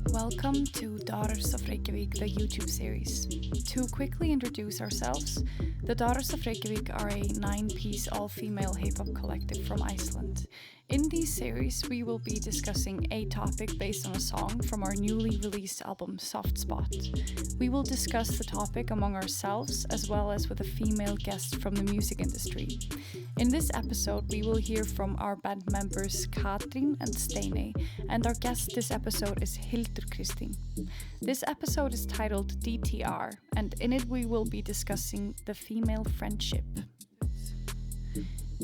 Welcome to Daughters of Reykjavik, the YouTube series. To quickly introduce ourselves, the Daughters of Reykjavik are a 9-piece all-female hip-hop collective from Iceland. In these series, we will be discussing a topic based on a song from our newly released album, Soft Spot. We will discuss the topic among ourselves, as well as with a female guest from the music industry. In this episode, we will hear from our band members Katrín and Steiney, and our guest this episode is Hildur Kristín. This episode is titled DTR, and in it we will be discussing the female friendship.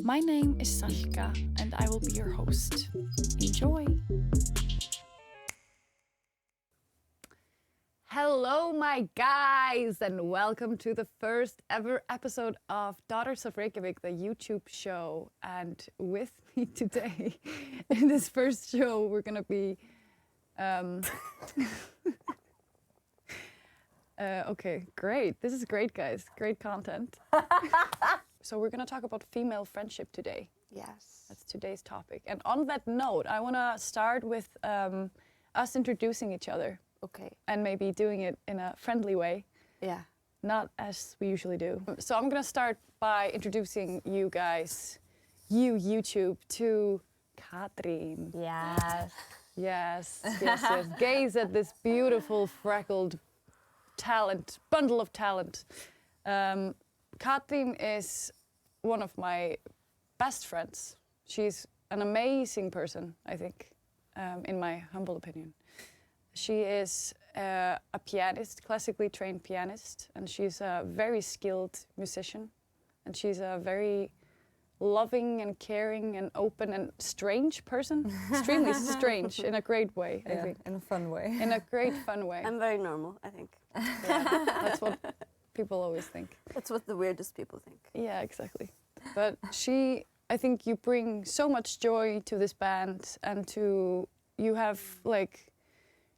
My name is Sasha, and I will be your host. Enjoy! Hello, my guys, and welcome to the first ever episode of Daughters of Reykjavik, the YouTube show. And with me today, in this first show, we're gonna be... okay, great. This is great, guys. Great content. So we're gonna talk about female friendship today. Yes. That's today's topic. And on that note, I wanna start with us introducing each other. Okay. And maybe doing it in a friendly way. Yeah. Not as we usually do. So I'm gonna start by introducing you guys, YouTube, to Katrín. Yes. Yes. Gaze at this beautiful, freckled bundle of talent. Katrín is one of my best friends. She's an amazing person, I think, in my humble opinion. She is a pianist, classically trained pianist, and she's a very skilled musician. And she's a very loving and caring and open and strange person. Extremely strange in a great way, I think. In a fun way. In a great fun way. I'm very normal, I think. Yeah, that's what people always think. That's what the weirdest people think. Yeah, exactly. But I think you bring so much joy to this band, and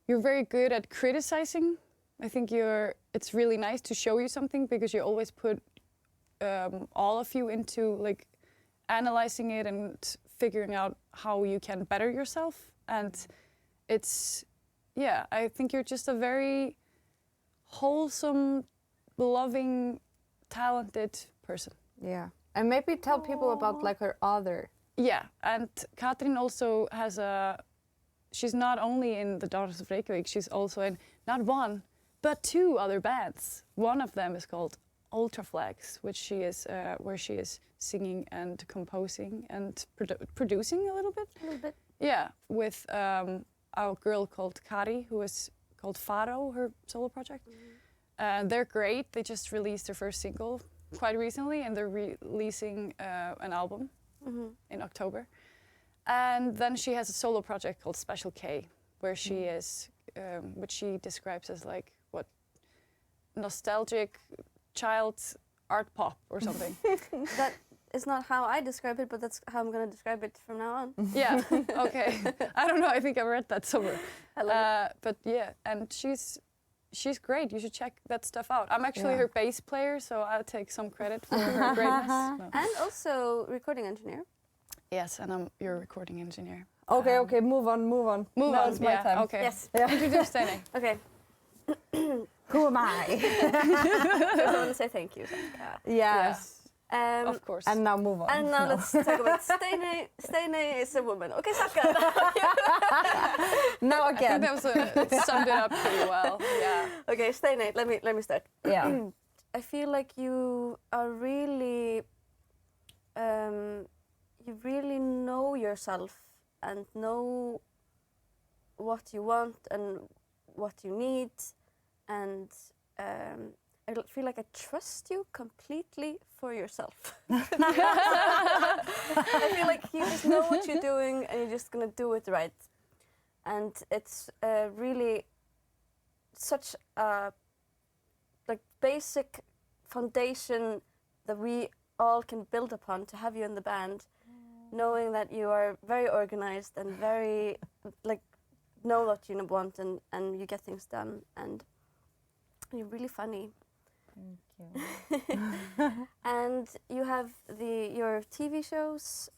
you're very good at criticizing. I think it's really nice to show you something because you always put all of you into like analyzing it and figuring out how you can better yourself. And I think you're just a very wholesome, loving, talented person. Yeah. And maybe tell people about like her other. Yeah, and Katrín also she's not only in the Daughters of Reykjavik, she's also in not one, but 2 other bands. One of them is called Ultra Flags, where she is singing and composing and producing a little bit. Yeah, with our girl called Kari, who is called Faro, her solo project. They're great. They just released their first single quite recently, and they're releasing an album in October. And then she has a solo project called Special K, where she is, which she describes as like nostalgic child art pop or something. That is not how I describe it, but that's how I'm going to describe it from now on. Yeah, okay. I don't know, I think I read that somewhere. I love it. But yeah, and she's great. You should check that stuff out. I'm actually her bass player, so I'll take some credit for her greatness. No. And also recording engineer. Yes, and I'm your recording engineer. Okay, move on. Now it's my time. Okay. Yes. Yeah. Introduce Steiney. Okay. Who am I? I want to say thank you, Sasha. Yes. Of course. And now move on. And now let's talk about Steiney. Steiney is a woman. Okay, Sasha. Now again. I think that summed it up pretty well. Yeah. Okay, Steiney, let me start. Yeah. I feel like you are really, you really know yourself and know what you want and what you need, and I feel like I trust you completely for yourself. I feel like you just know what you're doing and you're just gonna do it right. And it's really such a basic foundation that we all can build upon to have you in the band, knowing that you are very organized and very know what you want and you get things done, and you're really funny. Thank you. And you have your TV shows.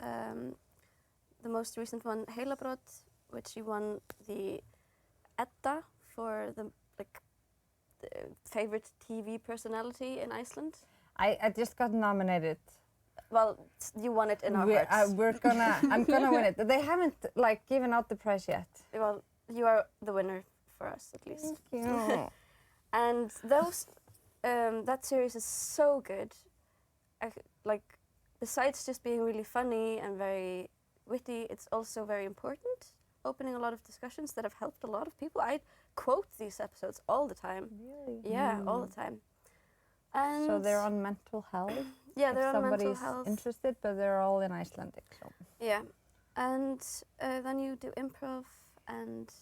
The most recent one, Heilabrot, which you won the Edda for the favorite TV personality in Iceland. I just got nominated. Well, you won it in our hearts. I'm gonna win it. They haven't given out the prize yet. Well, you are the winner for us at least. Thank you. And that series is so good. Besides just being really funny and very witty, it's also very important, opening a lot of discussions that have helped a lot of people. I quote these episodes all the time. Really? Yeah, all the time. And So they're on mental health. yeah, they're if on mental somebody's health. interested, but they're all in Icelandic. So. Yeah, and then you do improv and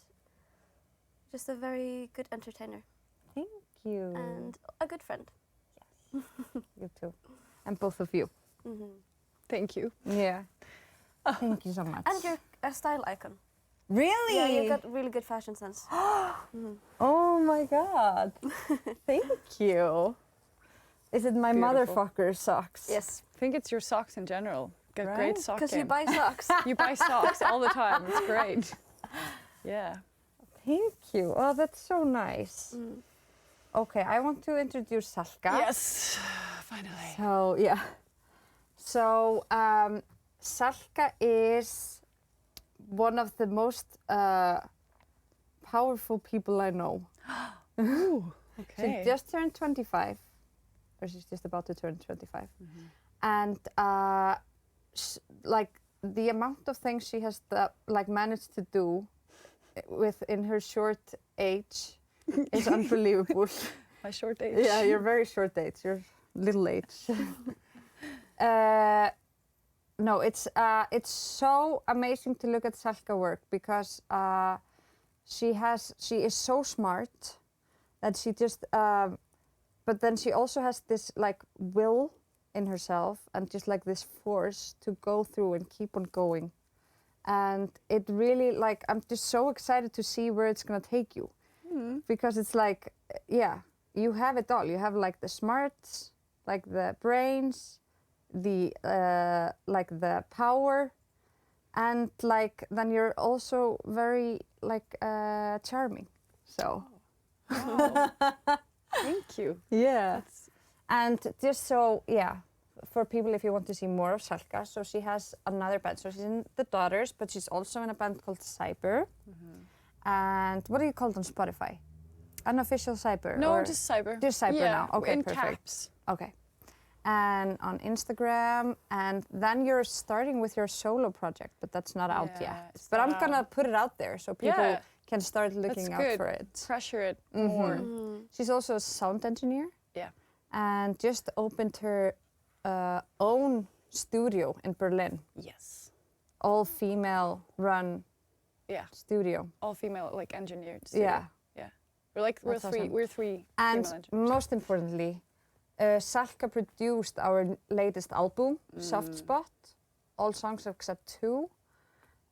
just a very good entertainer Thank you. and a good friend. You too. And both of you. Thank you. Yeah. Thank you so much. And you're a style icon. Really? Yeah, you've got really good fashion sense. Oh my god. Thank you. Is it my Beautiful. motherfucker socks? Yes, I think it's your socks in general. Got Right? great sock because you game. buy socks. You buy socks all the time. It's great. Yeah. Thank you. Oh, that's so nice. Okay, I want to introduce Salka. Yes. Finally. So, yeah. So, Salka is one of the most powerful people I know. Ooh. She Okay. just turned 25, or she's just about to turn 25. And the amount of things she has managed to do within her short age is unbelievable. My short age. Yeah, you're very short age. You're little age. No, it's so amazing to look at Salka work because she is so smart that she just but then she also has this will in herself and just this force to go through and keep on going. And it really I'm just so excited to see where it's gonna take you. Because it's yeah, you have it all. You have the smarts, the brains, the the power, and then you're also very charming. So Oh. Thank you. yeah. And just so yeah, for people if you want to see more of Salka, so she has another band. So she's in The Daughters, but she's also in a band called Cyber. And what do you call it on Spotify? Unofficial Cyber? No, or just cyber. just Cyber Yeah, now. Okay, in perfect. caps. Okay. And on Instagram, and then you're starting with your solo project, but that's not out Yeah, yet. it's But not I'm gonna out. put it out there so people Yeah. can start looking That's out good. for it. Pressure it more. She's also a sound engineer. Yeah. And just opened her own studio in Berlin. Yes. All female run Yeah. studio. All female engineered. studio. Yeah. Yeah. That's awesome. We're three And female engineers. most importantly, Salka produced our latest album, Soft Spot, all songs except 2.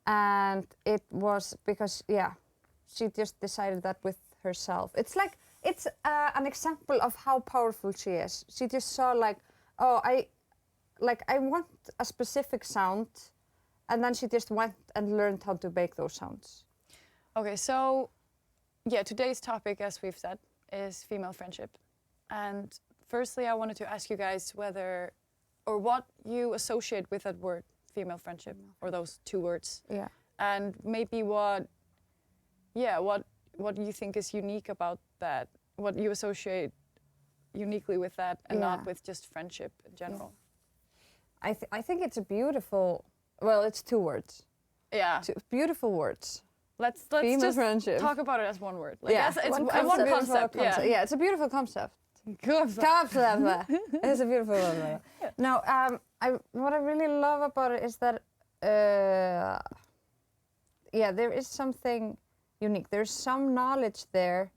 And it was because, yeah, she just decided that with herself. It's it's an example of how powerful she is. She just saw oh, I want a specific sound, and then she just went and learned how to make those sounds. Okay, so yeah, today's topic, as we've said, is female friendship. And firstly, I wanted to ask you guys whether or what you associate with that word, female friendship, or those 2 words. Yeah. And maybe what you think is unique about that, what you associate uniquely with that and not with just friendship in general. I think it's a beautiful, well, it's 2 words. Yeah. 2 beautiful words. Let's female just friendship. talk about it as one word. Yeah. It's One one beautiful concept. Yeah. Yeah, it's a beautiful concept. Concept. Concept. It's a beautiful one. Now, what I really love about it is that, there is something unique. There's some knowledge there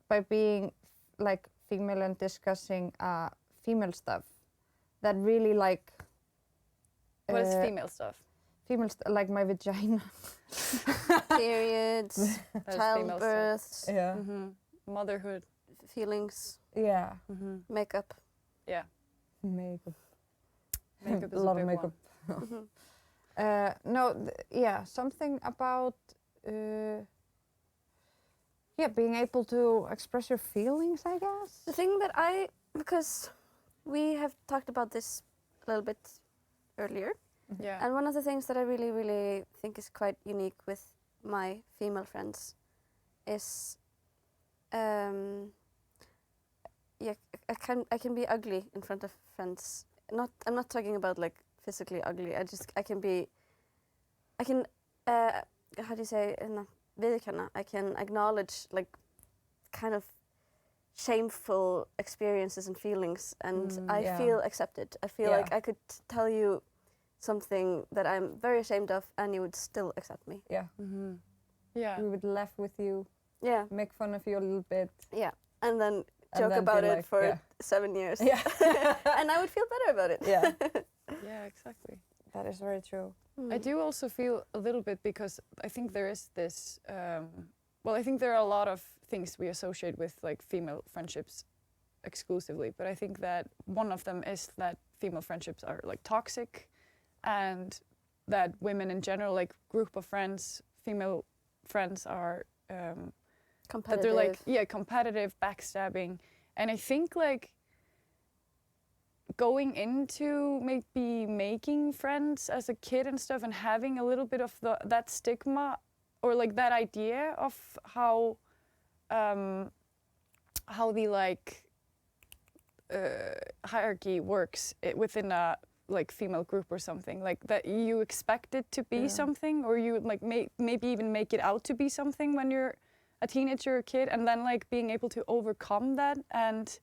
by being female and discussing female stuff that really What is female stuff? female like my vagina. Periods, That is female stuff. childbirths, Yeah. Motherhood. feelings, Yeah. makeup. Yeah. Makeup. Makeup is a a lot big of makeup. Mhm. No, yeah, something about yeah, being able to express your feelings, I guess. The thing that because we have talked about this a little bit earlier, Yeah. and one of the things that I really, really think is quite unique with my female friends is, yeah, I can be ugly in front of friends. I'm not talking about like physically ugly. I can how do you say viðurkenna? I can acknowledge like kind of shameful experiences and feelings, and I Yeah. feel accepted. I feel Yeah. like I could tell you something that I'm very ashamed of, and you would still accept me. Yeah. Yeah. We would laugh with you, Yeah, make fun of you a little bit. yeah, and then And joke then be about it like, for yeah. 7 years. Yeah. And I would feel better about it. Yeah. Yeah, exactly. That is very true. I do also feel a little bit because I think there is this, I think there are a lot of things we associate with like female friendships exclusively, but I think that one of them is that female friendships are like toxic and that women in general, like group of friends, female friends are, that they're like, yeah, competitive, backstabbing. And I think like going into maybe making friends as a kid and stuff and having a little bit of that stigma or like that idea of how the like hierarchy works within a like female group or something, like that you expect it to be something, or you like maybe even make it out to be something when you're a teenager or kid, and then like being able to overcome that and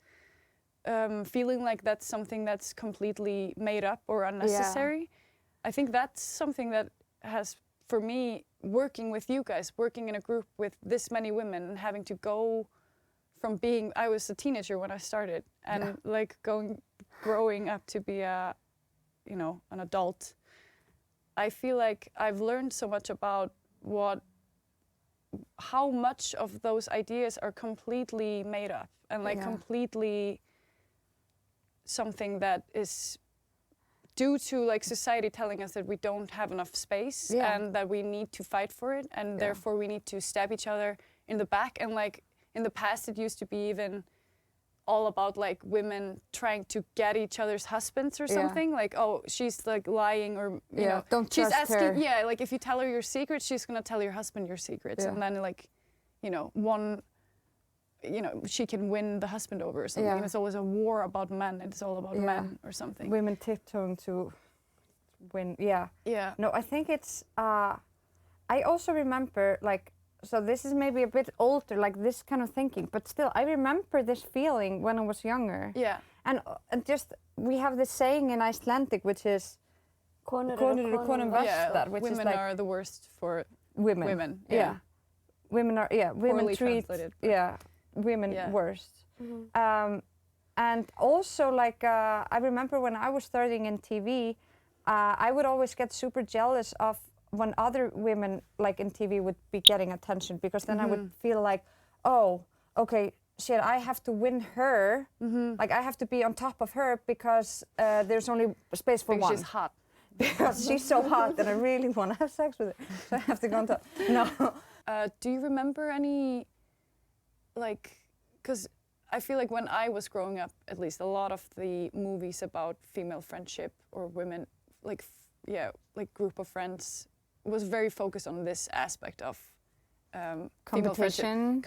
feeling like that's something that's completely made up or unnecessary. Yeah. I think that's something that has, for me, working with you guys, working in a group with this many women and having to go from being, I was a teenager when I started, and like growing up to be an adult. I feel like I've learned so much about how much of those ideas are completely made up and like completely something that is due to like society telling us that we don't have enough space and that we need to fight for it, and therefore we need to stab each other in the back. And like in the past it used to be even all about like women trying to get each other's husbands or something, like, oh, she's like lying, or you know, don't she's trust asking her. like if you tell her your secrets, she's gonna tell your husband your secrets, and then like, you know, she can win the husband over or something. And it's always a war about men. It's all about men or something. Women tiptoeing to win. No, I think it's I also remember like, so this is maybe a bit older, like this kind of thinking, but still I remember this feeling when I was younger. And just we have this saying in Icelandic, which is konur eru konum verstar, which women is like, are the worst for women. Women are women Poorly treat translated, women worst. And also like I remember when I was starting in TV, I would always get super jealous of when other women like in TV would be getting attention, because then I would feel like, oh, okay, shit, I have to win her. Like I have to be on top of her because there's only space for one. She's hot. Because she's so hot and I really want to have sex with her, so I have to go on top. No. Do you remember any, like, because I feel like when I was growing up, at least, a lot of the movies about female friendship or women, like, like group of friends, was very focused on this aspect of competition,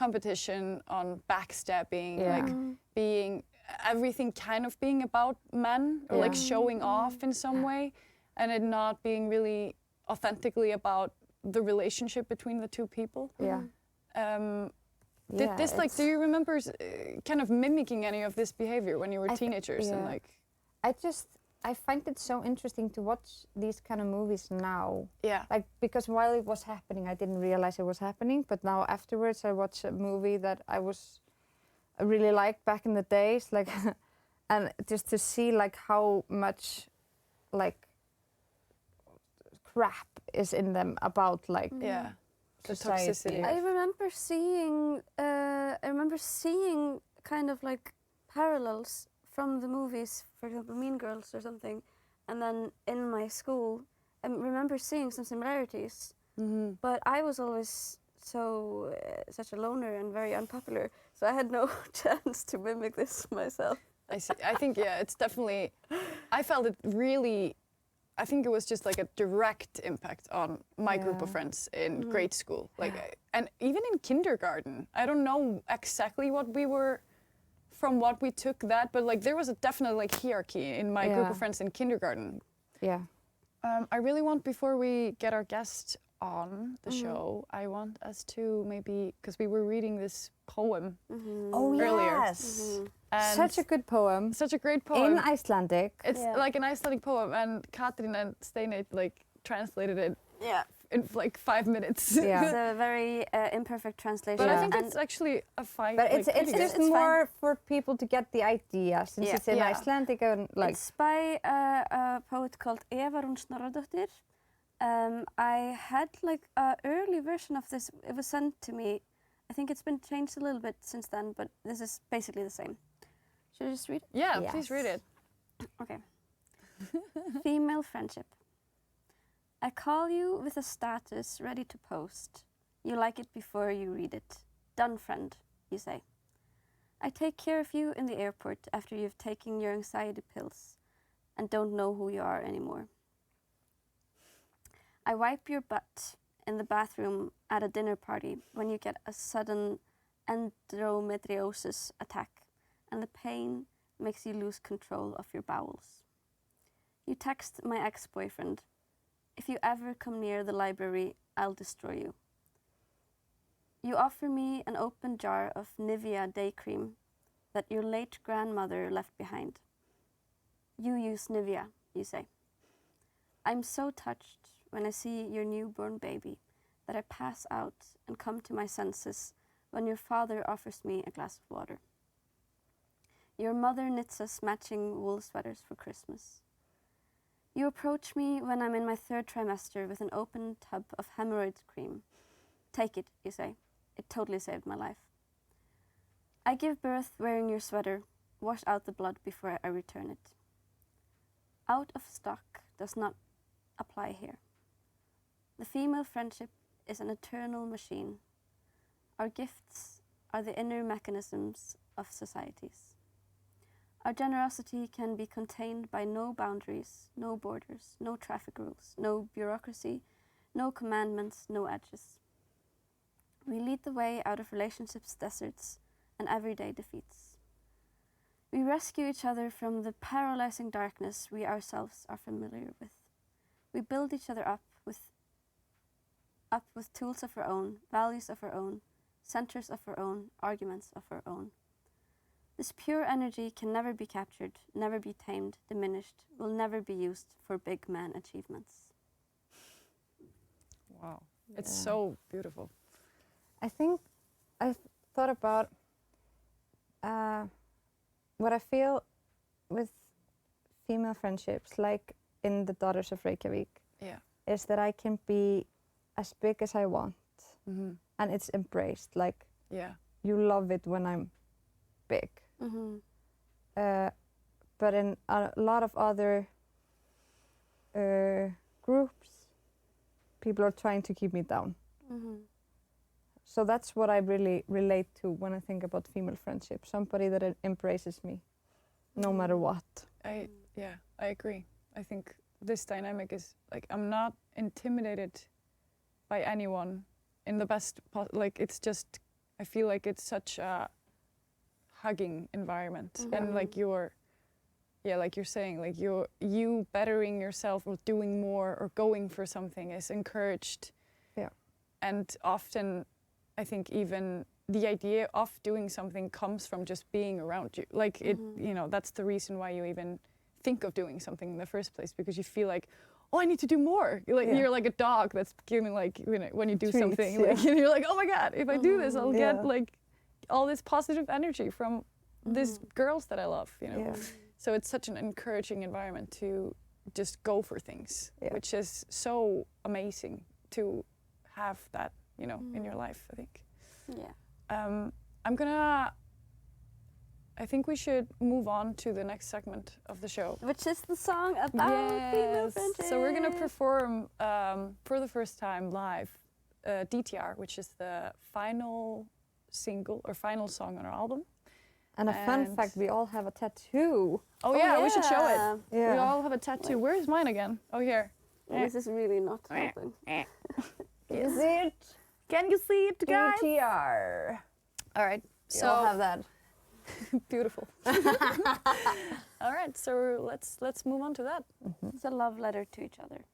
on backstabbing, like being, everything kind of being about men, or like showing off in some way, and it not being really authentically about the relationship between the two people. Did this, like, do you remember kind of mimicking any of this behavior when you were teenagers? And like, I find it so interesting to watch these kind of movies now. Like, because while it was happening, I didn't realize it was happening, but now afterwards I watch a movie that I really liked back in the days, like, and just to see like how much like crap is in them about like the society. toxicity. I remember seeing kind of like parallels from the movies, for example, Mean Girls or something, and then in my school, I remember seeing some similarities. But I was always such a loner and very unpopular, so I had no chance to mimic this myself. I see. I think, yeah, it's definitely, I felt it really, I think it was just like a direct impact on my group of friends in grade school. Like, and even in kindergarten, I don't know exactly what we were, from what we took that, but like there was a definite like hierarchy in my group of friends in kindergarten. Yeah. I really want, before we get our guest on the show, I want us to maybe, because we were reading this poem earlier. Yes. And Such a good poem. such a great poem. In Icelandic. It's like an Icelandic poem, and Katrin and Steineit like translated it in like 5 minutes. Yeah. It's a very imperfect translation. But I think it's actually a fine. But like, it's just It's more for people to get the idea, since it's in Yeah. Icelandic and like. It's by a poet called Eva Rún Snorradóttir. I had like an early version of this. It was sent to me. I think it's been changed a little bit since then, but this is basically the same. Should I just read it? Yeah, Yes. please read it. Okay. Female friendship. I call you with a status ready to post. You like it before you read it. Done, friend, you say. I take care of you in the airport after you've taken your anxiety pills and don't know who you are anymore. I wipe your butt in the bathroom at a dinner party when you get a sudden endometriosis attack and the pain makes you lose control of your bowels. You text my ex-boyfriend, if you ever come near the library, I'll destroy you. You offer me an open jar of Nivea day cream that your late grandmother left behind. You use Nivea, you say. I'm so touched when I see your newborn baby that I pass out and come to my senses when your father offers me a glass of water. Your mother knits us matching wool sweaters for Christmas. You approach me when I'm in my 3rd trimester with an open tub of hemorrhoid cream. Take it, you say. It totally saved my life. I give birth wearing your sweater, wash out the blood before I return it. Out of stock does not apply here. The female friendship is an eternal machine. Our gifts are the inner mechanisms of societies. Our generosity can be contained by no boundaries, no borders, no traffic rules, no bureaucracy, no commandments, no edges. We lead the way out of relationships' deserts and everyday defeats. We rescue each other from the paralyzing darkness we ourselves are familiar with. We build each other up with tools of our own, values of our own, centers of our own, arguments of our own. This pure energy can never be captured, never be tamed, diminished, will never be used for big man achievements. Wow, it's so beautiful. I think I thought about what I feel with female friendships, like in the Daughters of Reykjavik, is that I can be as big as I want, and it's embraced. Like, you love it when I'm big. But in a lot of other groups, people are trying to keep me down. So that's what I really relate to when I think about female friendship. Somebody that embraces me, no matter what. I agree. I think this dynamic is like, I'm not intimidated by anyone in the best, like it's just, I feel like it's such a hugging environment. And like like you're saying, like you bettering yourself or doing more or going for something is encouraged. Yeah. And often I think even the idea of doing something comes from just being around you. Like it, you know, that's the reason why you even think of doing something in the first place, because you feel like, oh, I need to do more. You're like a dog that's giving, like, you know, when you do treats, something, like, and you're like, oh my God, if I do this, I'll get like all this positive energy from these girls that I love, you know. So it's such an encouraging environment to just go for things, which is so amazing to have that, you know, in your life, I think. Yeah. I'm gonna I think we should move on to the next segment of the show. Which is the song about female friendship. So we're gonna perform for the first time live DTR, which is the final single or final song on our album. And a fun fact, we all have a tattoo. Oh yeah, we should show it. Yeah. We all have a tattoo. Where is mine again? Oh, here. This is really not helping. Is it? Can you see it, guys? DTR. All right. So we all have that. Beautiful. All right, so let's move on to that. It's a love letter to each other.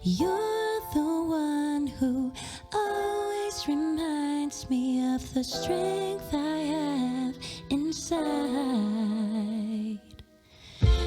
You're the one who always reminds me of the strength I have inside.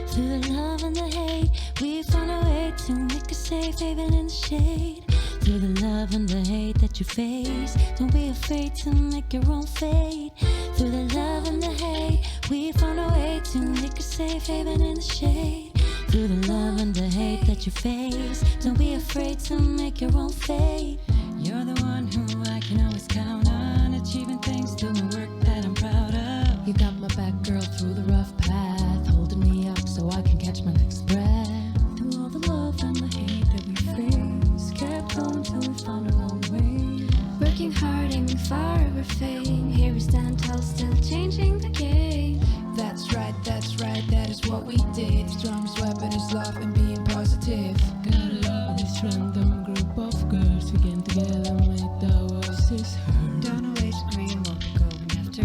Through the love and the hate, we found a way to make a safe haven in the shade. Through the love and the hate that you face, don't be afraid to make your own fate. Through the love and the hate, we found a way to make a safe haven in the shade. Through the love and the hate that you face, don't be afraid to make your own fate. You're the one who I can always count on, achieving things, doing work that I'm proud of. You got my back, girl, through the rough path, holding me up so I can catch my next breath. Through all the love and the hate that we face, kept going till we found our own way. Working hard, aiming far over fame. Here we stand tall, still changing the game. That's right, that is what we did. Strongest weapon is love and being positive. Gotta love this random group of girls. We came together and made our voices heard. Don't always agree on what we're going after,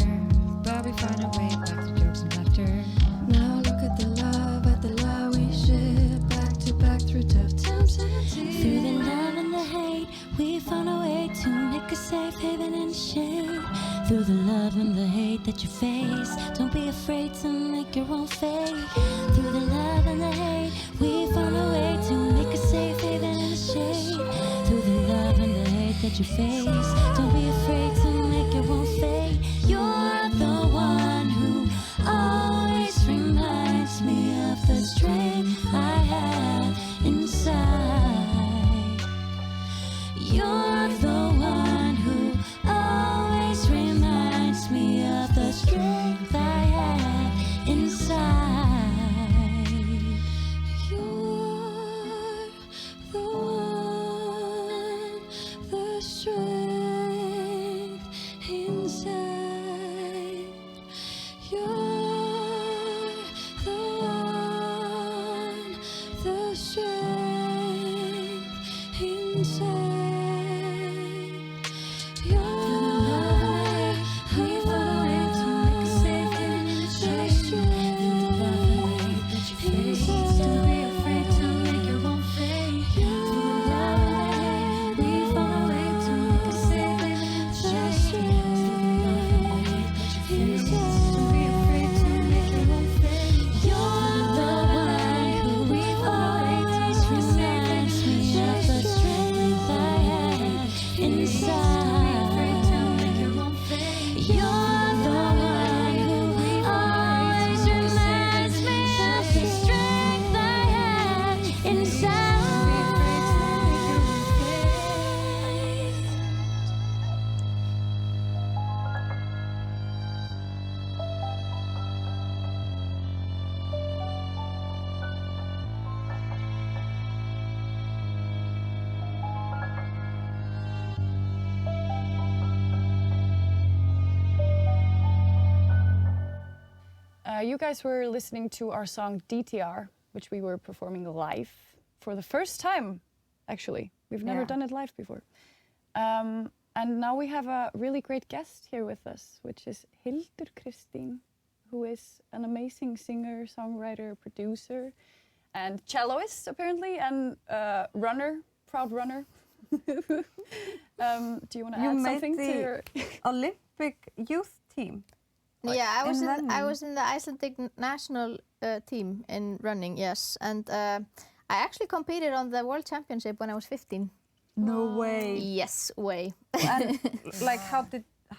but we find our way back to jokes and laughter. Now look at the love we share. Back to back through tough times and tears. Through the love and the hate, we found a way to make a safe haven in the shade. Through the love and the hate that you face, don't be afraid to make your own fate. Through the love and the hate, we found a way to make a safe haven in the shade. Through the love and the hate that you face, don't be afraid to make your own fate. You're the one who always reminds me of the strength I have inside. You're the one who always reminds me of the strength I have inside. You're the one, the strength inside. You're the one, the strength inside. You guys were listening to our song DTR, which we were performing live for the first time, actually. We've never done it live before. And now we have a really great guest here with us, which is Hildur Kristín, who is an amazing singer, songwriter, producer, and celloist, apparently, and runner, proud runner. Do you want to add something to your... Olympic youth team. Yeah, I running. was in the Icelandic national team in running, yes, and I actually competed on the World Championship when I was 15. No way. Yes, way. And like,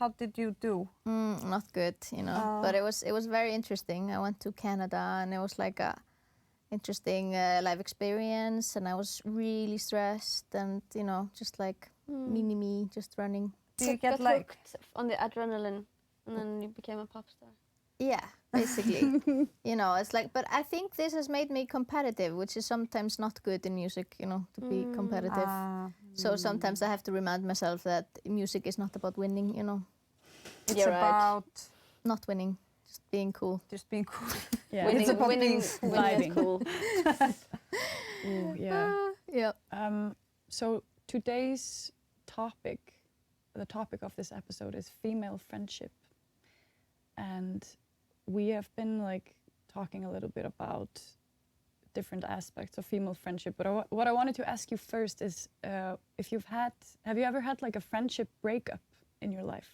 how did you do? Not good, you know. But it was very interesting. I went to Canada, and it was like a interesting life experience, and I was really stressed, and you know, just like me, just running. Do you get hooked on the adrenaline, and then you became a pop star? Yeah, basically. You know, it's like, but I think this has made me competitive, which is sometimes not good in music, you know, to be competitive. So sometimes I have to remind myself that music is not about winning, you know. It's about not winning, just being cool. Just being cool. Yeah. Winning is cool. Ooh, yeah. Yeah. So today's topic, the topic of this episode is female friendship. And we have been like talking a little bit about different aspects of female friendship. But what I wanted to ask you first is if have you ever had like a friendship breakup in your life?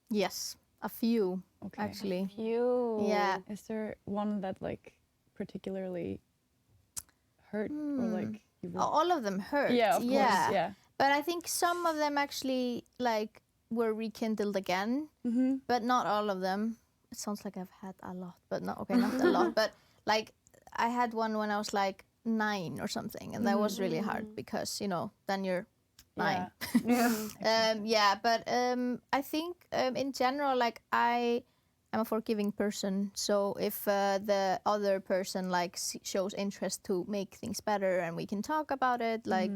Yes, a few, actually. A few. Yeah. Is there one that like particularly hurt or like you were... All of them hurt. Yeah, of course. Yeah. But I think some of them actually like were rekindled again, but not all of them. It sounds like I've had a lot, but not a lot. But like I had one when I was like 9 or something, and that was really hard because, you know, then you're 9. But I think in general, like I am a forgiving person. So if the other person like shows interest to make things better and we can talk about it, like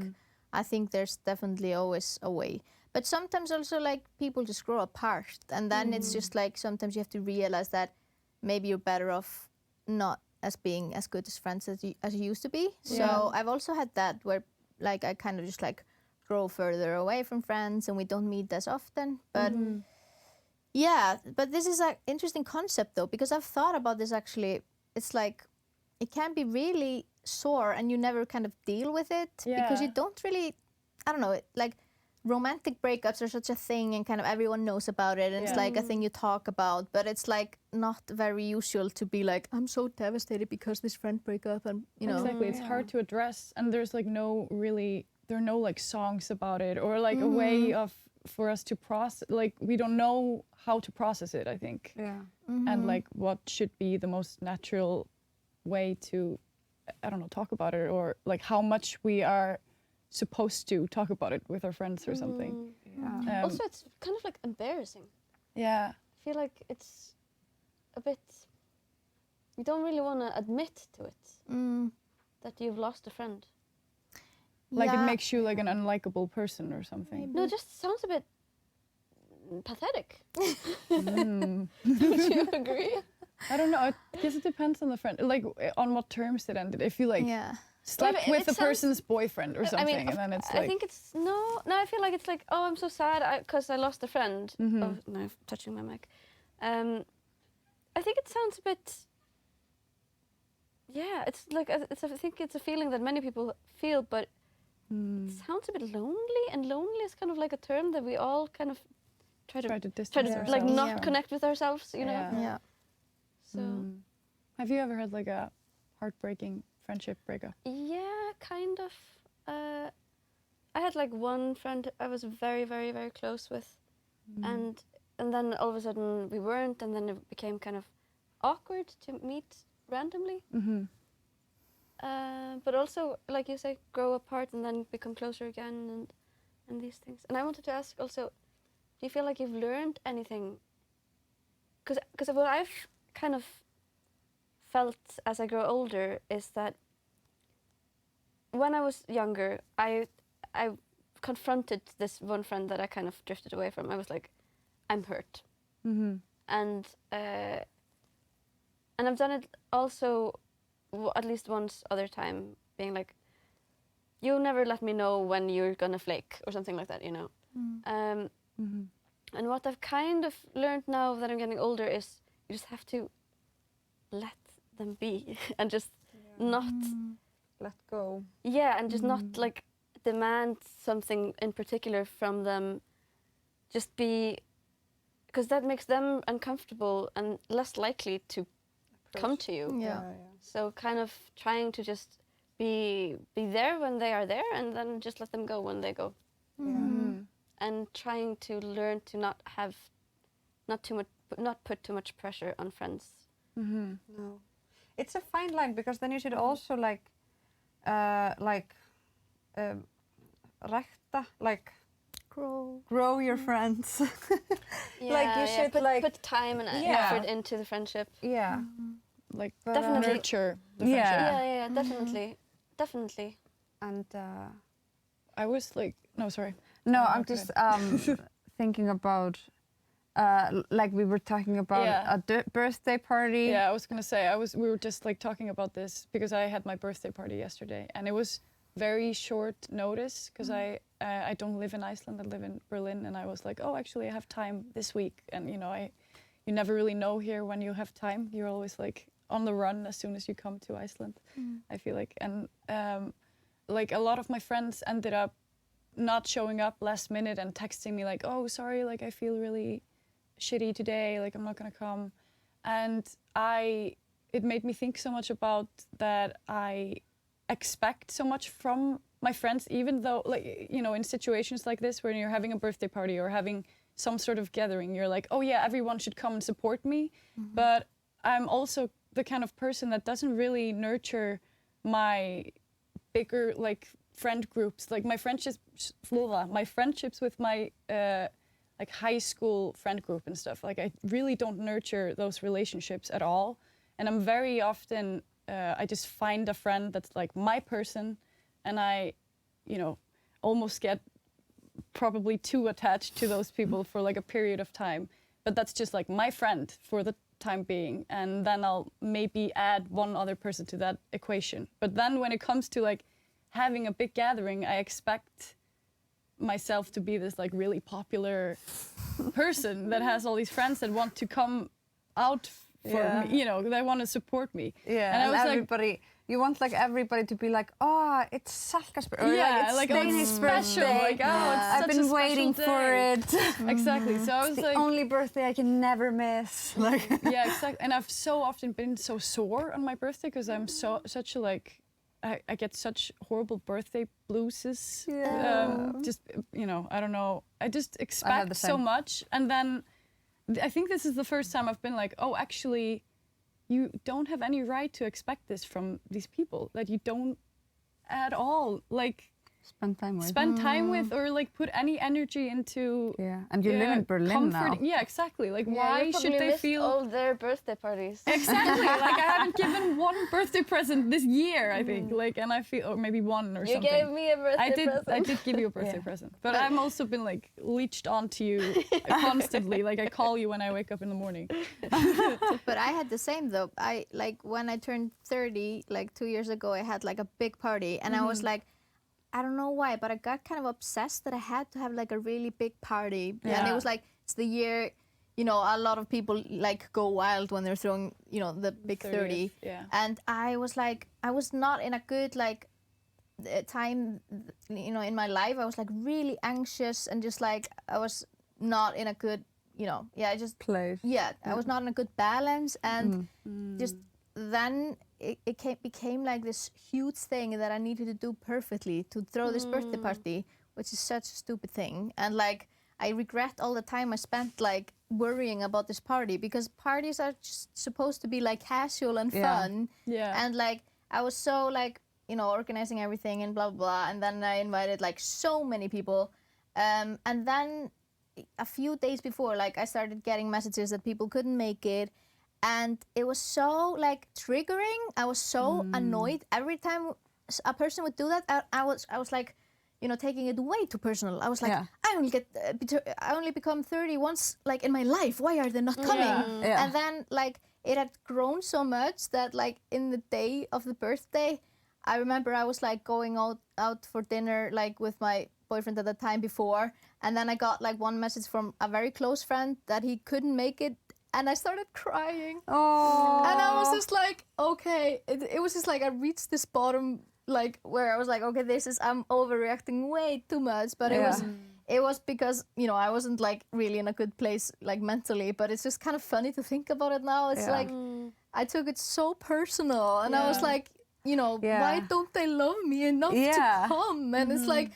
I think there's definitely always a way. But sometimes also like people just grow apart, and then it's just like sometimes you have to realize that maybe you're better off not as being as good as friends as you used to be. So I've also had that where like I kind of just like grow further away from friends and we don't meet as often. But yeah, but this is an interesting concept though, because I've thought about this actually. It's like it can be really sore and you never kind of deal with it because you don't really, I don't know, like romantic breakups are such a thing and kind of everyone knows about it and it's like a thing you talk about, but it's like not very usual to be like, I'm so devastated because this friend broke up, and you know. Exactly, it's hard to address, and there's like there are no like songs about it or like a way for us to process, like we don't know how to process it, I think. And like what should be the most natural way to, I don't know, talk about it, or like how much we are supposed to talk about it with our friends or something. Also, it's kind of like embarrassing. Yeah. I feel like it's a bit, you don't really want to admit to it, that you've lost a friend. Like it makes you like an unlikable person or something. Maybe. No, it just sounds a bit pathetic. Don't you agree? I don't know, I guess it depends on the friend, like on what terms it ended. If you like slept with the person's boyfriend or something, and then it's like... I think it's, no, I feel like it's like, oh, I'm so sad because I lost a friend. Oh, no, I'm touching my mic. I think it sounds a bit, it's like, I think it's a feeling that many people feel, but it sounds a bit lonely, and lonely is kind of like a term that we all kind of try to distance ourselves. Like not connect with ourselves, you know? Yeah. So. Have you ever had like a heartbreaking friendship breakup? Yeah, kind of. I had like one friend I was very, very, very close with, and then all of a sudden we weren't, and then it became kind of awkward to meet randomly. But also, like you say, grow apart and then become closer again, and these things. And I wanted to ask also, do you feel like you've learned anything? Because what I've kind of felt as I grow older is that when I was younger, I confronted this one friend that I kind of drifted away from. I was like, I'm hurt. And I've done it also at least once other time, being like, you never let me know when you're gonna flake or something like that, you know. And what I've kind of learned now that I'm getting older is you just have to let them be and just not let go. Yeah, and just not like demand something in particular from them. Just be, because that makes them uncomfortable and less likely to come to you. Yeah. So kind of trying to just be there when they are there, and then just let them go when they go. and trying to learn to not put too much pressure on friends. No, it's a fine line because then you should also rækta, like grow your friends. Yeah, you should put time and effort into the friendship. Yeah. Like Definitely. nurture the friendship. Yeah, definitely. And I was like, no, sorry. no, Oh, I'm okay. just thinking about like we were talking about a birthday party. Yeah, I was gonna say we were just like talking about this because I had my birthday party yesterday and it was very short notice because I don't live in Iceland, I live in Berlin, and I was like, oh, actually I have time this week, and you never really know here when you have time. You're always like on the run as soon as you come to Iceland. I feel like, and like a lot of my friends ended up not showing up last minute and texting me like, oh, sorry, like I feel really shitty today, like I'm not gonna come. And it made me think so much about that I expect so much from my friends, even though like, in situations like this when you're having a birthday party or having some sort of gathering, you're like, oh yeah, everyone should come and support me. But I'm also the kind of person that doesn't really nurture my bigger like friend groups, like my friendships with my like high school friend group and stuff. Like I really don't nurture those relationships at all, and I'm very often I just find a friend that's like my person, and I almost get probably too attached to those people for like a period of time, but that's just like my friend for the time being, and then I'll maybe add one other person to that equation. But then when it comes to like having a big gathering, I expect myself to be this like really popular person that has all these friends that want to come out for me, they want to support me. Yeah, and I was everybody, you want like everybody to be like, oh, it's Salka's birthday. Yeah, like it's Steiny's special. birthday. Like, oh, it's I've such been a waiting special for day. it. Exactly. So I was It's like, the only birthday I can never miss. Like, yeah, exactly. And I've so often been so sore on my birthday because I'm such a like, I get such horrible birthday blueses. Just, I don't know. I just expect so much. And then I think this is the first time I've been like, oh, actually, you don't have any right to expect this from these people that you don't at all like spend time with or like put any energy into. Yeah, and you live in Berlin now. Yeah, exactly. Like, why should they feel all their birthday parties? Exactly. Like, I haven't given one birthday present this year, I think. Like, and I feel, or maybe one or something. You gave me a birthday present. I did give you a birthday present, but I've also been like leeched onto you constantly. Like, I call you when I wake up in the morning. But I had the same though. I like when I turned 30, like 2 years ago, I had like a big party, and I was like, I don't know why, but I got kind of obsessed that I had to have like a really big party. And it was like, it's the year, a lot of people like go wild when they're throwing, the big 30. Yeah. And I was like, I was not in a good like time, in my life. I was like really anxious and just like, I was not in a good, I just place. Yeah, I was not in a good balance, and just then it became like this huge thing that I needed to do perfectly to throw this birthday party, which is such a stupid thing. And like I regret all the time I spent like worrying about this party, because parties are just supposed to be like casual and fun. Yeah. And like I was so like organizing everything and blah blah blah, and then I invited like so many people, and then a few days before, like I started getting messages that people couldn't make it. And it was so like triggering. I was so annoyed every time a person would do that. I was like, taking it way too personal. I was like, I only become 30 once like in my life. Why are they not coming? Yeah. And then like it had grown so much that like in the day of the birthday, I remember I was like going out for dinner like with my boyfriend at the time before, and then I got like one message from a very close friend that he couldn't make it. And I started crying. Oh. And I was just like, okay. It was just like I reached this bottom, like where I was like, okay, I'm overreacting way too much. But it was because, I wasn't like really in a good place, like mentally. But it's just kind of funny to think about it now. It's like, I took it so personal. And I was like, why don't they love me enough to come? And it's like,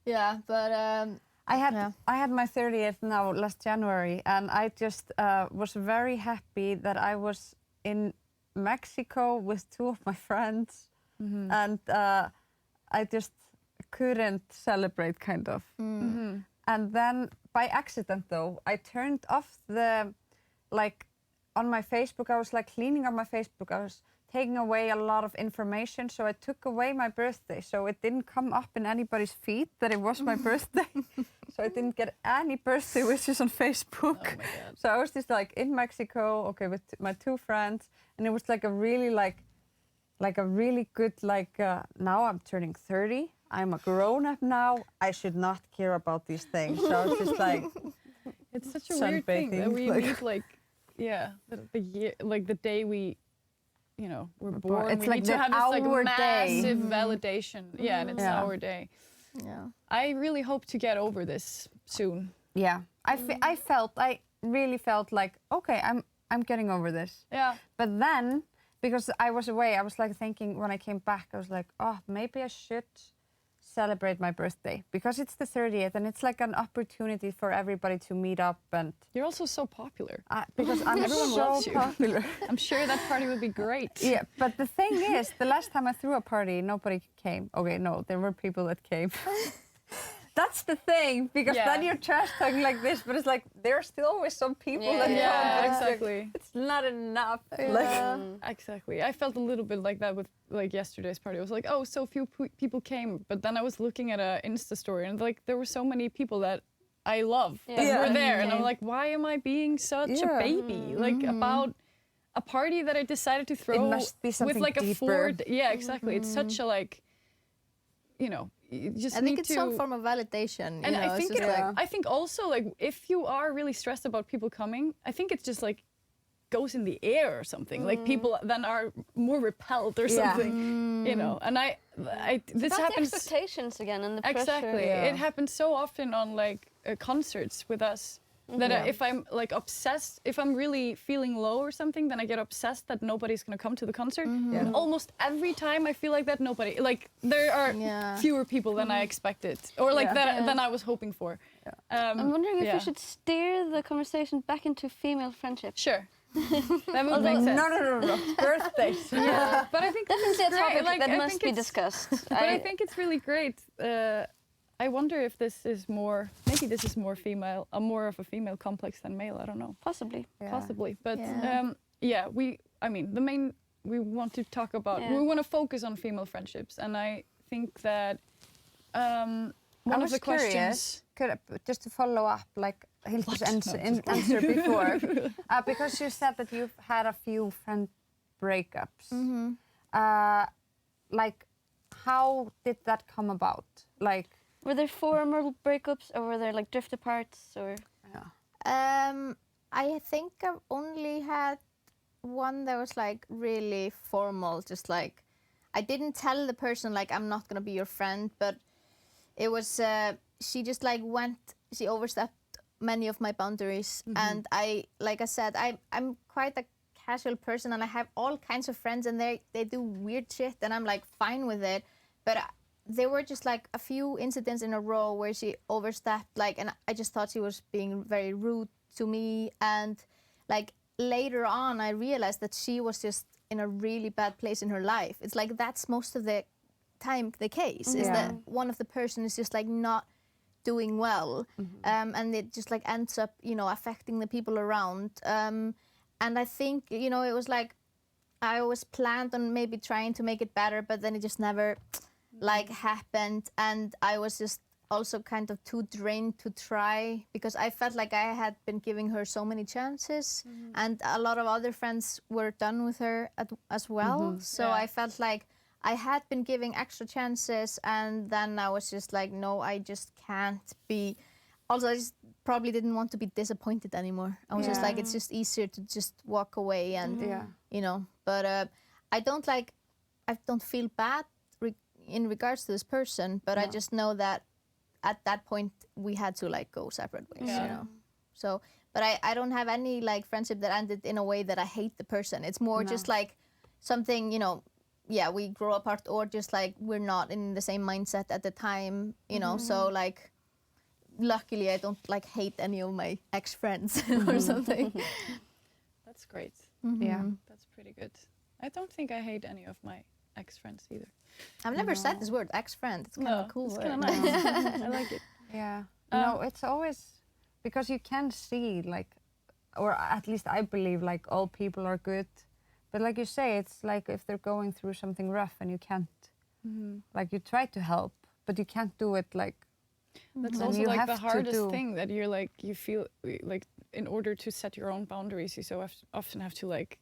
but I had my 30th now last January, and I just was very happy that I was in Mexico with 2 of my friends, and I just couldn't celebrate, kind of. And then by accident, though, I turned off the, like, on my Facebook, I was like cleaning up my Facebook. I was taking away a lot of information, so I took away my birthday, so it didn't come up in anybody's feed that it was my birthday. So I didn't get any birthday wishes on Facebook. Oh my God. So I was just like in Mexico, okay, with my 2 friends, and it was like a really good now I'm turning 30. I'm a grown-up now. I should not care about these things. So it's just like It's such a weird thing that we meet the year, like the day we, we're born. It's we like need to the have this like our day. massive validation. Yeah, and it's our day. Yeah. I really hope to get over this soon. Yeah, I really felt like, okay, I'm getting over this. Yeah. But then, because I was away, I was like thinking when I came back, I was like, oh, maybe I should celebrate my birthday because it's the 30th and it's like an opportunity for everybody to meet up. And You're also so popular. because I'm Everyone so loves you. popular. I'm sure that party would be great. Yeah, but the thing is, the last time I threw a party, nobody came. Okay, no, there were people that came. That's the thing, because then you're trash talking like this, but it's like there's still always some people that come. Yeah, But it's like, exactly. it's not enough. Exactly. I felt a little bit like that with like yesterday's party. I was like, oh, so few people came, but then I was looking at a Insta story and like there were so many people that I love that were there, and I'm like, why am I being such a baby? Like about a party that I decided to throw It must be something with like deeper. a 4. Yeah, exactly. It's such a like, you just I need think it's to. some form of validation. And you know, I think it's just like, I think also like if you are really stressed about people coming, I think it's just like goes in the air or something. Like people then are more repelled or something, And this About happens. the expectations again and the pressure. Exactly, it happens so often on like concerts with us. That if I'm like obsessed, if I'm really feeling low or something, then I get obsessed that nobody's gonna come to the concert. And almost every time I feel like that, there are fewer people than I expected, or like than I was hoping for. I'm wondering if we should steer the conversation back into female friendship. Sure. That would make sense. No. Birthdays. But I think Definitely a topic like, that I must think be it's- discussed. But I think it's really great. I wonder if this is maybe this is more of a female complex than male. I don't know. Possibly. Possibly. But Yeah. we want to talk about, we want to focus on female friendships. And I think that one of the questions. Just to follow up, like Hildur's answer before, because you said that you've had a few friend breakups. Like, how did that come about? Like, Were there formal breakups or were there like drift aparts or? I think I've only had one that was like really formal, just like I didn't tell the person like I'm not gonna be your friend, but it was she just like she overstepped many of my boundaries, and like I said, I'm quite a casual person and I have all kinds of friends and they do weird shit and I'm like fine with it, but there were just like a few incidents in a row where she overstepped, like, and I just thought she was being very rude to me, and like later on I realized that she was just in a really bad place in her life. It's like that's most of the time the case, is that one of the person is just like not doing well, and it just like ends up, affecting the people around. And I think, it was like I always planned on maybe trying to make it better, but then it just never like happened, and I was just also kind of too drained to try, because I felt like I had been giving her so many chances, and a lot of other friends were done with her as well. So I felt like I had been giving extra chances, and then I was just like, no, I just can't be. Also, I just probably didn't want to be disappointed anymore. I was just like, it's just easier to just walk away, and But I don't feel bad in regards to this person, but I just know that at that point we had to like go separate ways, So, but I don't have any like friendship that ended in a way that I hate the person. It's more just like something, we grow apart, or just like we're not in the same mindset at the time, So like luckily I don't like hate any of my ex-friends or something. That's great. Yeah. That's pretty good. I don't think I hate any of my ex-friends either. I've never said this word, ex-friend. It's kind of a cool it's word. kind of nice. I like it. Yeah. No, it's always because you can see like, or at least I believe like all people are good, but like you say, it's like if they're going through something rough and you can't, like you try to help, but you can't do it like. That's And also you like have the to hardest do- thing that you're like you feel like in order to set your own boundaries, you so often have to like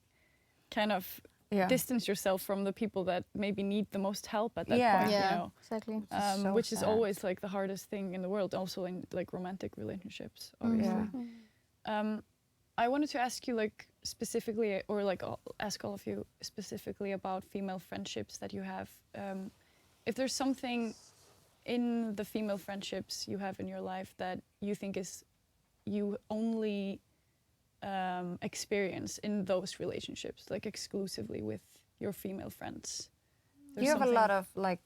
kind of distance yourself from the people that maybe need the most help at that point. Yeah, You know? exactly. So which is sad. always like the hardest thing in the world, also in like romantic relationships, obviously. I wanted to ask you like specifically, or like ask all of you specifically about female friendships that you have. If there's something in the female friendships you have in your life that you think is you only experience in those relationships, like exclusively with your female friends. You have a lot of like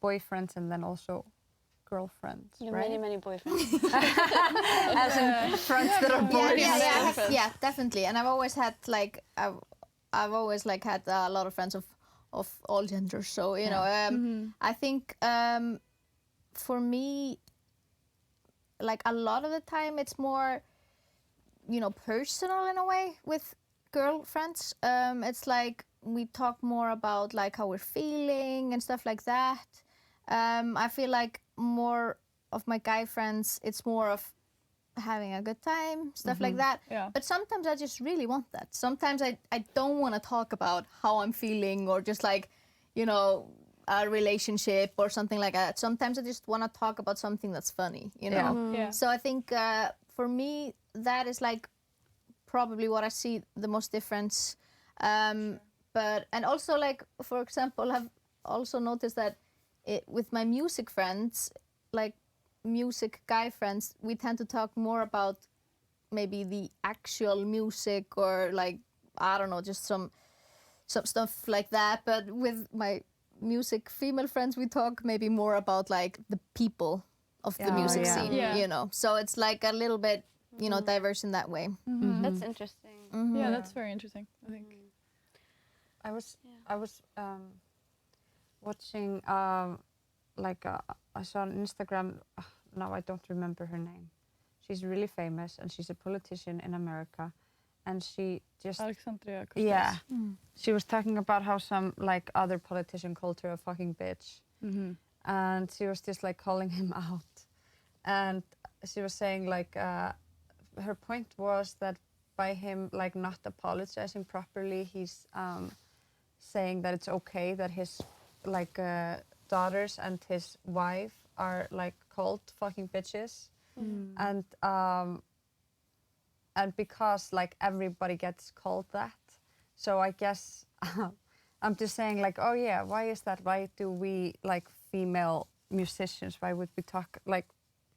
boyfriends and then also girlfriends, You have right? many boyfriends. As in friends that are boys. Yeah, definitely. And I've always had like I've always like had a lot of friends of all genders. So you know, I think for me, like a lot of the time, it's more, you know, personal in a way with girlfriends. It's like we talk more about like how we're feeling and stuff like that. I feel like more of my guy friends, it's more of having a good time, stuff like that. Yeah. But sometimes I just really want that. Sometimes I don't want to talk about how I'm feeling or just like, you know, a relationship or something like that. Sometimes I just want to talk about something that's funny, you know? Yeah. So I think for me, that is like probably what I see the most difference. But, and also like, for example, I've also noticed that with my music friends, like music guy friends, we tend to talk more about maybe the actual music or like, I don't know, just some stuff like that. But with my music female friends, we talk maybe more about like the people of the music scene, you know. So it's like a little bit, you know, diverse in that way. That's interesting. Yeah, that's very interesting, I think. I was watching like I saw on Instagram. Now I don't remember her name. She's really famous and she's a politician in America, and she just Alexandria Cortez. yeah. She was talking about how some like other politician called her a fucking bitch, and she was just like calling him out, and she was saying like her point was that by him like not apologizing properly, he's saying that it's okay that his like daughters and his wife are like called fucking bitches, and because like everybody gets called that, so I guess I'm just saying like, oh yeah, why is that? Why do we like female musicians? Why would we talk like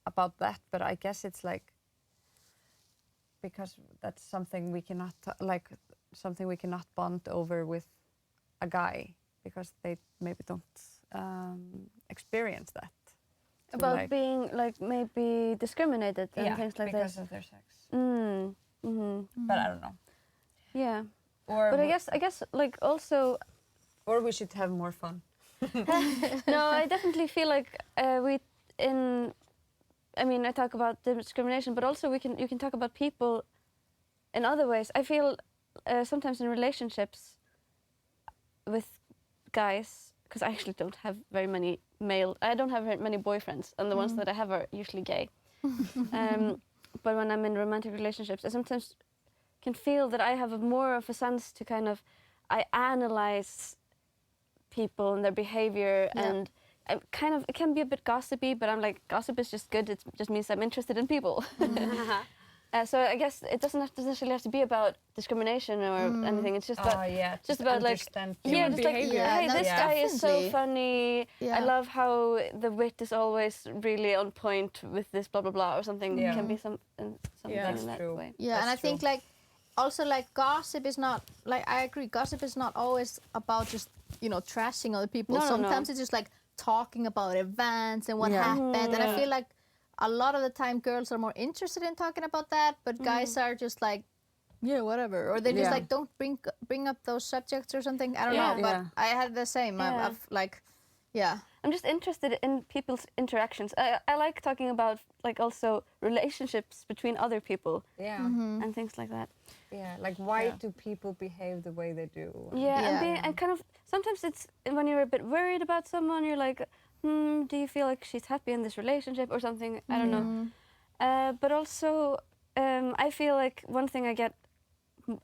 about that? But I guess it's like because that's something we cannot like something we cannot bond over with a guy because they maybe don't experience that. About like, being like maybe discriminated and things like because this. of their sex. But I don't know. Yeah. Or But I guess like also or we should have more fun. no, I definitely feel like I mean, I talk about discrimination, but also you can talk about people in other ways. I feel sometimes in relationships with guys, because I actually don't have very many I don't have very many boyfriends, and the ones that I have are usually gay. But when I'm in romantic relationships, I sometimes can feel that I have more of a sense to kind of, I analyze people and their behavior, and I kind of, it can be a bit gossipy, but I'm like, gossip is just good, it just means I'm interested in people. So I guess it doesn't necessarily have to be about discrimination or anything. It's just about just about like just like hey, this guy is so funny. I love how the wit is always really on point with this blah blah blah or something. It can be something in that way. Yeah, that's and I think like also like gossip is not like I agree. Gossip is not always about just trashing other people. Sometimes it's just like talking about events and what happened. And I feel like a lot of the time girls are more interested in talking about that, but guys are just like, yeah, whatever, or they just like don't bring up those subjects or something. I don't know, but I had the same. I've like, I'm just interested in people's interactions. I like talking about like also relationships between other people. And things like that. Yeah, like why do people behave the way they do? And kind of sometimes it's when you're a bit worried about someone, you're like, do you feel like she's happy in this relationship or something? I don't know. But also, I feel like one thing I get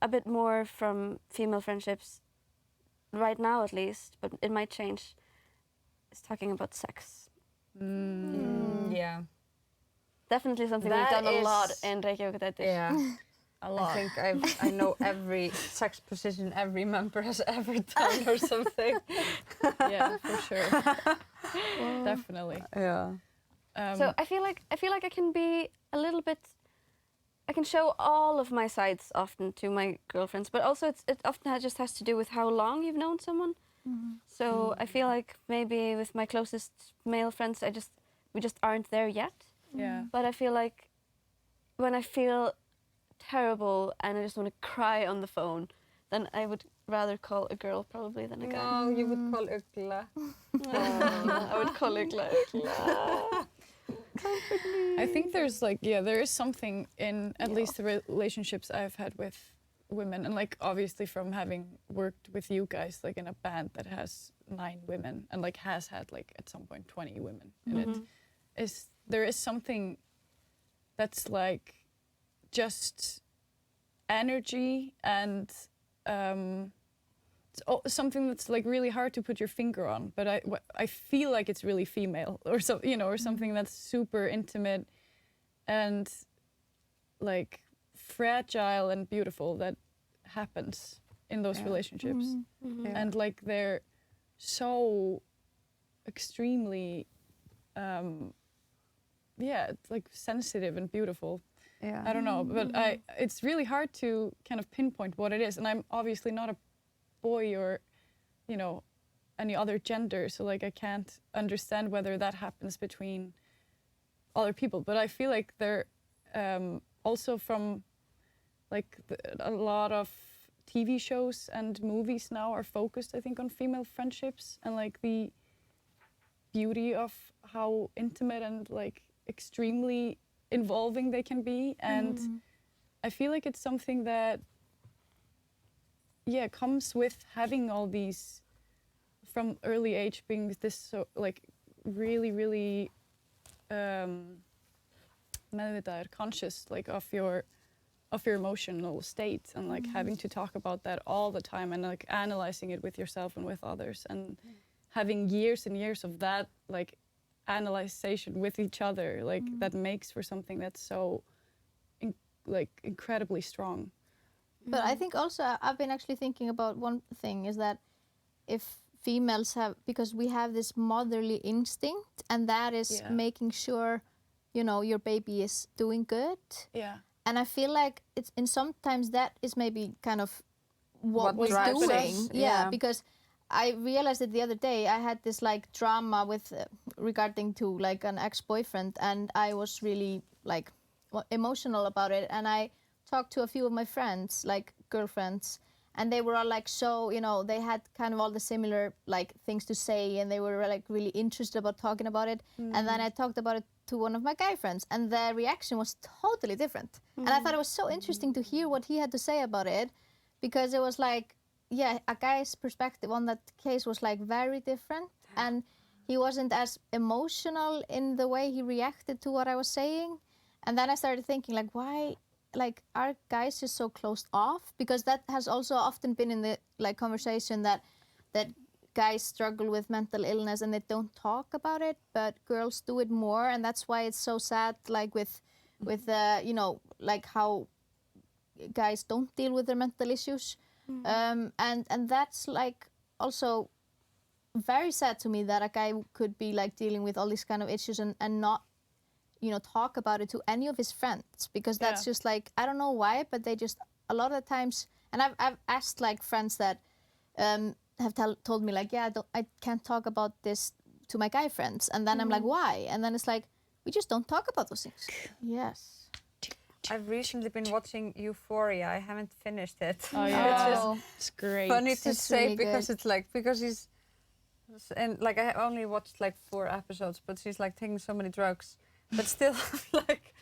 a bit more from female friendships, right now at least, but it might change, is talking about sex. Yeah. Definitely something we've done a lot in Reykjavík. Yeah. A lot. I think I know every sex position every member has ever done or something. Yeah, for sure. Definitely. Yeah. So I feel like I can be a little bit. I can show all of my sides often to my girlfriends, but also it often just has to do with how long you've known someone. So I feel like maybe with my closest male friends, we just aren't there yet. Yeah. But I feel like when I feel terrible and I just want to cry on the phone, then I would rather call a girl probably than a guy. No, you would call Ugla. I would call Ugla. I think there's like, there is something in at least the relationships I've had with women, and like obviously from having worked with you guys like in a band that has 9 women and like has had like at some point 20 women in it, there is something that's like just energy and it's something that's like really hard to put your finger on, but I feel like it's really female or so, or something that's super intimate and like fragile and beautiful that happens in those relationships. And like they're so extremely it's like sensitive and beautiful. I don't know, but it's really hard to kind of pinpoint what it is, and I'm obviously not a boy or any other gender, so like I can't understand whether that happens between other people, but I feel like they're also from like a lot of TV shows and movies now are focused, I think, on female friendships and like the beauty of how intimate and like extremely involving they can be, and I feel like it's something that comes with having all these from early age, being this so like really meðvitaður, conscious like of your emotional state, and like having to talk about that all the time and like analyzing it with yourself and with others, and having years and years of that like analyzation with each other, like that makes for something that's so incredibly strong. But I think also I've been actually thinking about one thing is that if females have, because we have this motherly instinct, and that is making sure your baby is doing good. And I feel like it's, and sometimes that is maybe kind of what we're doing. Because I realized it the other day. I had this like drama with regarding to like an ex-boyfriend, and I was really like emotional about it. And I talked to a few of my friends, like girlfriends, and they were all like, so they had kind of all the similar like things to say, and they were like really interested about talking about it. And then I talked about it to one of my guy friends, and the reaction was totally different. And I thought it was so interesting to hear what he had to say about it, because it was like, a guy's perspective on that case was like very different, and he wasn't as emotional in the way he reacted to what I was saying. And then I started thinking like, why, like, are guys just so closed off? Because that has also often been in the like conversation that guys struggle with mental illness and they don't talk about it, but girls do it more, and that's why it's so sad, like with like how guys don't deal with their mental issues. And that's like also very sad to me that a guy could be like dealing with all these kind of issues and not talk about it to any of his friends, because that's just like, I don't know why, but they just a lot of the times, and I've asked like friends that have told me like, I can't talk about this to my guy friends, and then I'm like, why? And then it's like, we just don't talk about those things. Yes. I've recently been watching Euphoria. I haven't finished it. Oh yeah, Oh. it's great. Funny to It's say really because good. it's like because he's and like I only watched like 4 episodes, but she's like taking so many drugs, but still like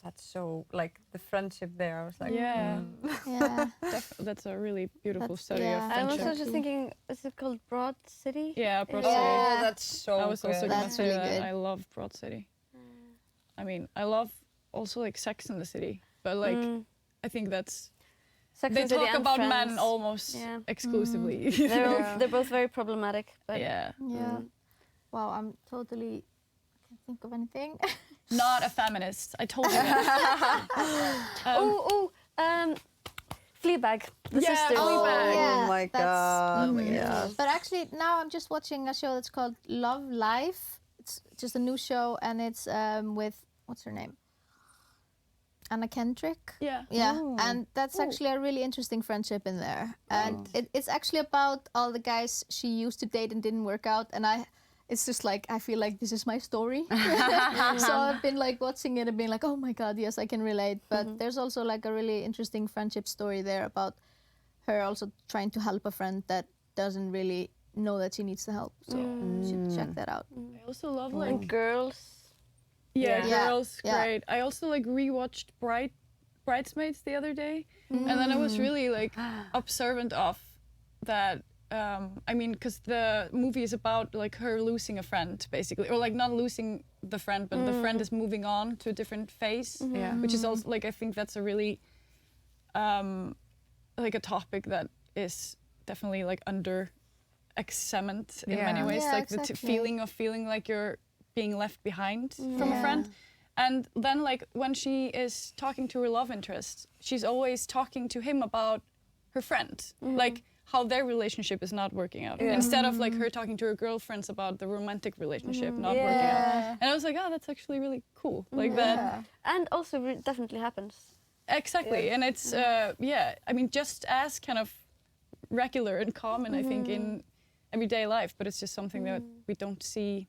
that's so like the friendship there. I was like, Yeah. Yeah. That's a really beautiful That's- study yeah. of I was friendship. also just thinking, is it called Broad City? Yeah, Broad Yeah. City. oh, that's so I was also good. gonna That's say really that. good. I love Broad City. I mean, I love also like Sex and the City, but like I think that's Sex they and the City talk and about Friends. men almost Yeah. exclusively. They're both very problematic. But Yeah, Yeah. Wow, I'm totally. I can't think of anything. not a feminist. I told you that. Fleabag. The Yeah, sisters. Fleabag. Oh my god! mhm. Yeah. But actually, now I'm just watching a show that's called Love Life. It's just a new show, and it's with what's her name? Anna Kendrick. Yeah. Yeah, and that's actually a really interesting friendship in there. And it's actually about all the guys she used to date and didn't work out. And it's just like, I feel like this is my story. So I've been like watching it and being like, oh my God, yes, I can relate. But there's also like a really interesting friendship story there about her also trying to help a friend that doesn't really know that she needs the help. So you should check that out. I also love And like girls. yeah, Yeah. girls, Yeah. great. I also like rewatched Bridesmaids the other day, and then I was really like observant of that. I mean, because the movie is about like her losing a friend, basically, or like not losing the friend, but the friend is moving on to a different phase. Yeah. Which is also like I think that's a really like a topic that is definitely like examined in many Yeah. ways, Yeah, like the exactly. feeling like you're being left behind from a friend. And then like when she is talking to her love interest, she's always talking to him about her friend, like how their relationship is not working out, instead of like her talking to her girlfriends about the romantic relationship not working out. And I was like, oh, that's actually really cool, like that. And also definitely happens. Exactly, and it's I mean, just as kind of regular and common, I think, in everyday life, but it's just something that we don't see.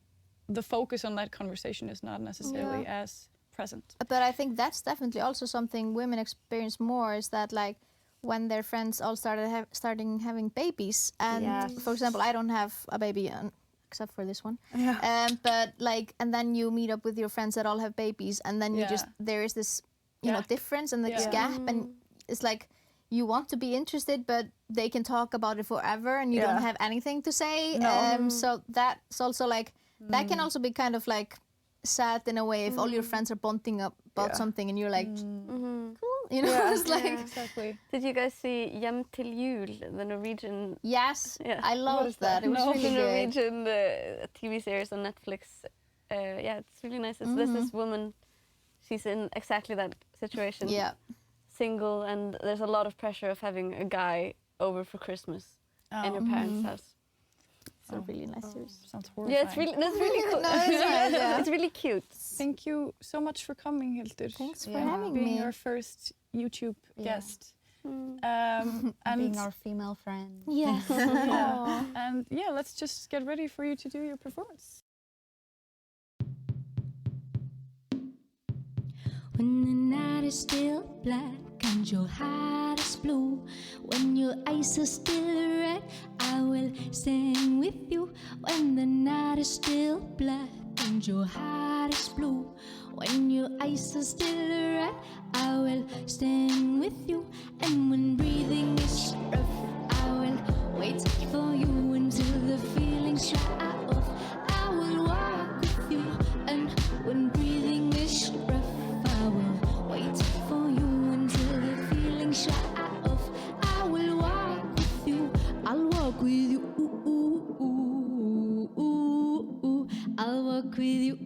The focus on that conversation is not necessarily as present. But I think that's definitely also something women experience more, is that like when their friends all starting having babies, and for example, I don't have a baby except for this one, but like, and then you meet up with your friends that all have babies, and then you just, there is this you know difference and this gap, and it's like you want to be interested, but they can talk about it forever and you don't have anything to say. So that's also like that can also be kind of like sad in a way if all your friends are bonding up about something and you're like cool, you know. It's like Exactly. Did you guys see Hjem til jul, the Norwegian? yes, Yeah. I loved that. It was The really good. Norwegian TV series on Netflix. Yeah, it's really nice. There's this woman, she's in exactly that situation. Yeah. Single, and there's a lot of pressure of having a guy over for Christmas in her parents' house. It's a really nice series. Sounds horrifying. Yeah, that's really cool. No, it's nice, yeah. It's really cute. Thank you so much for coming, Hildur. Thanks for having being me. our first YouTube guest. And Being our female friend. Yes. and yeah, let's just get ready for you to do your performance. When the night is still black and your heart is blue, when your eyes are still red, I will stand with you. When the night is still black and your heart is blue, when your eyes are still red, I will stand with you. And when breathing is rough, I will wait for you until the feelings dry off. I will walk with you. And when breathing is rough, I will wait for you until the feelings dry off. I will walk with you. I'll walk with you. I'll walk with you.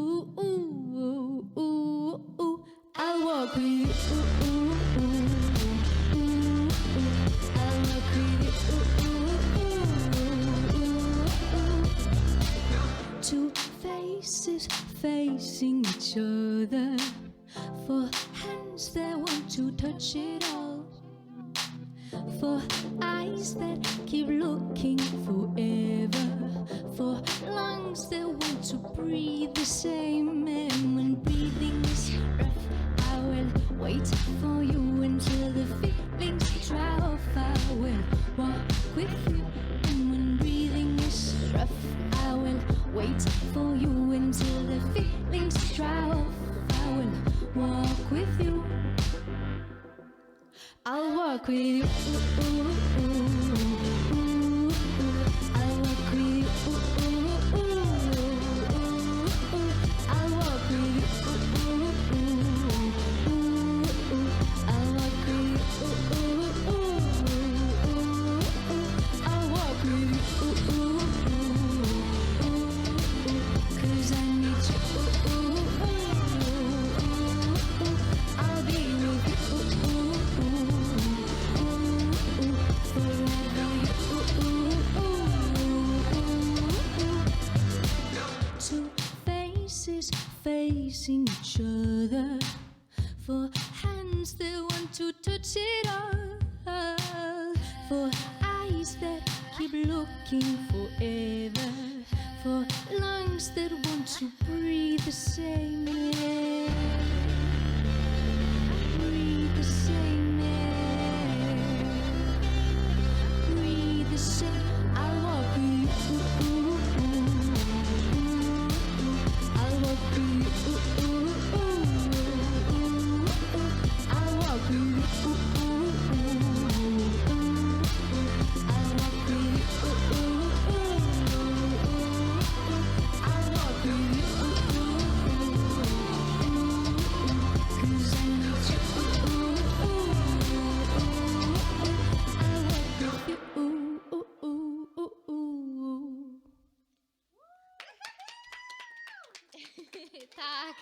I'll walk with you. I'll walk with you. Two faces facing each other, for hands that want to touch it all, for eyes that keep looking forever, for lungs that want to breathe the same. And when breathing is rough, I will wait for you until the feelings dry off. I will walk with you. And when breathing is rough, I will wait for you until the feelings dry off. I will walk with you. I'll walk with you. I'll walk with you. I'll walk with you. I'll walk with you. I'll walk with you. 'Cause I need you. I'll be with you forever. Two faces facing each other, for hands that want to touch it all, for eyes that keep looking forever, for lungs that want to breathe the same air, breathe the same air, breathe the same. I'll walk with you. I'll walk with you. I'll walk with you. I'll walk with you. I'll walk with you. 'Cause I need you. I'll walk with you. Tack.